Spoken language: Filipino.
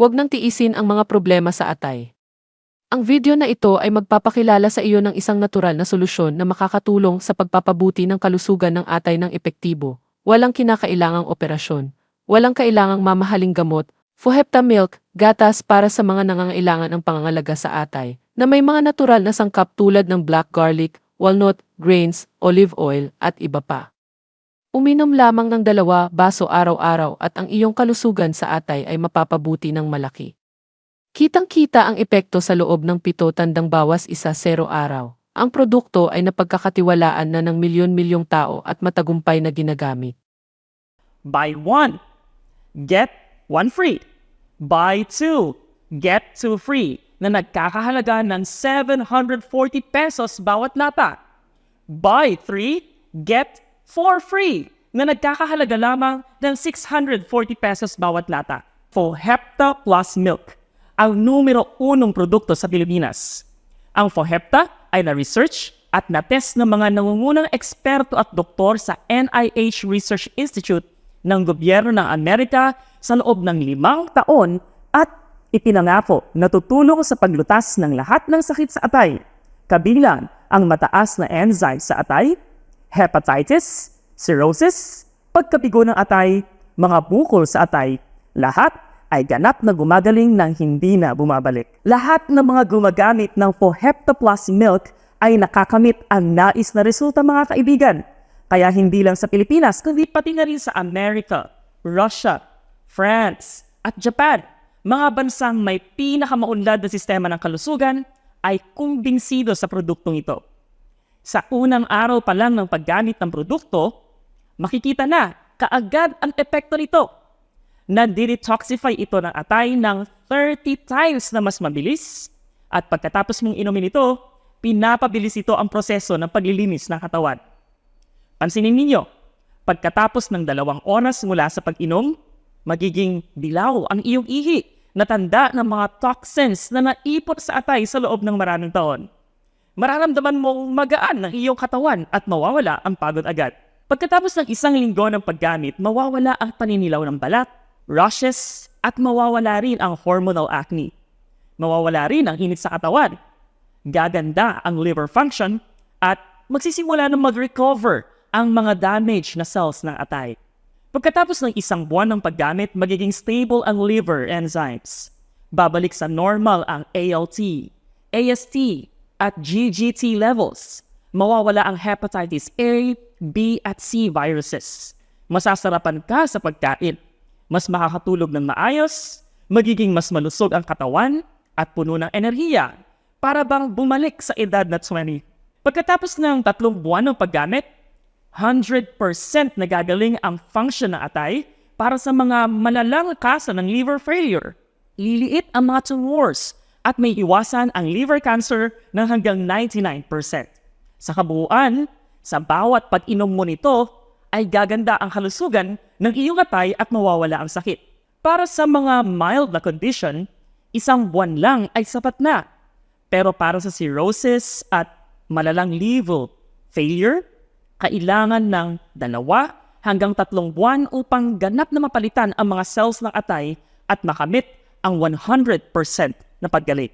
Huwag nang tiisin ang mga problema sa atay. Ang video na ito ay magpapakilala sa iyo ng isang natural na solusyon na makakatulong sa pagpapabuti ng kalusugan ng atay ng epektibo. Walang kinakailangang operasyon. Walang kailangang mamahaling gamot. Fohepta Milk, gatas para sa mga nangangailangan ng pangangalaga sa atay, na may mga natural na sangkap tulad ng black garlic, walnut, grains, olive oil, at iba pa. Uminom lamang ng 2 baso araw-araw at ang iyong kalusugan sa atay ay mapapabuti ng malaki. Kitang-kita ang epekto sa loob ng 7 araw. Ang produkto ay napagkakatiwalaan na ng milyon-milyong tao at matagumpay na ginagamit. Buy 1, get 1 free. Buy 2, get 2 free na nagkakahalaga ng 740 pesos bawat lata. Buy 3, get 4 free na nagkakahalaga lamang ng 640 pesos bawat lata. Fohepta Plus Milk, ang numero 1 produkto sa Pilipinas. Ang Fohepta ay na-research at na-test ng mga nangungunang eksperto at doktor sa NIH Research Institute ng gobyerno ng Amerika sa loob ng 5 taon at ipinangako na tutulong sa paglutas ng lahat ng sakit sa atay, kabilang ang mataas na enzyme sa atay, hepatitis, cirrhosis, pagkabigo ng atay, mga bukol sa atay, lahat ay ganap na gumagaling nang hindi na bumabalik. Lahat ng mga gumagamit ng Fohepta Plus Milk ay nakakamit ang nais na resulta, mga kaibigan. Kaya hindi lang sa Pilipinas, kundi pati na rin sa Amerika, Russia, France, at Japan. Mga bansang may pinakamaunlad na sistema ng kalusugan ay kumbinsido sa produktong ito. Sa unang araw pa lang ng paggamit ng produkto, makikita na kaagad ang epekto nito. Na-detoxify ito ng atay ng 30 times na mas mabilis at pagkatapos mong inumin ito, pinapabilis ito ang proseso ng paglilinis ng katawan. Pansinin ninyo, pagkatapos ng 2 oras mula sa pag-inom, magiging dilaw ang iyong ihi na tanda ng mga toxins na naipon sa atay sa loob ng maraming taon. Mararamdaman mong magaan ng iyong katawan at mawawala ang pagod agad. Pagkatapos ng 1 linggo ng paggamit, mawawala ang paninilaw ng balat, rashes, at mawawala rin ang hormonal acne. Mawawala rin ang init sa katawan. Gaganda ang liver function at magsisimula na mag-recover ang mga damage na cells ng atay. Pagkatapos ng 1 buwan ng paggamit, magiging stable ang liver enzymes. Babalik sa normal ang ALT, AST, at GGT levels. Mawawala ang hepatitis A, B, at C viruses. Masasarapan ka sa pagkain. Mas makakatulog ng maayos, magiging mas malusog ang katawan at puno ng enerhiya para bang bumalik sa edad na 20. Pagkatapos ng 3 buwan ng paggamit, 100% nagagaling ang function ng atay para sa mga malalang kaso ng liver failure. Liliit ang mga tumors at may iwasan ang liver cancer ng hanggang 99%. Sa kabuuan, sa bawat pag-inom mo nito, ay gaganda ang kalusugan ng iyong atay at mawawala ang sakit. Para sa mga mild na condition, 1 buwan lang ay sapat na. Pero para sa cirrhosis at malalang liver failure, kailangan ng 2 hanggang 3 buwan upang ganap na mapalitan ang mga cells ng atay at makamit ang 100% na paggaling.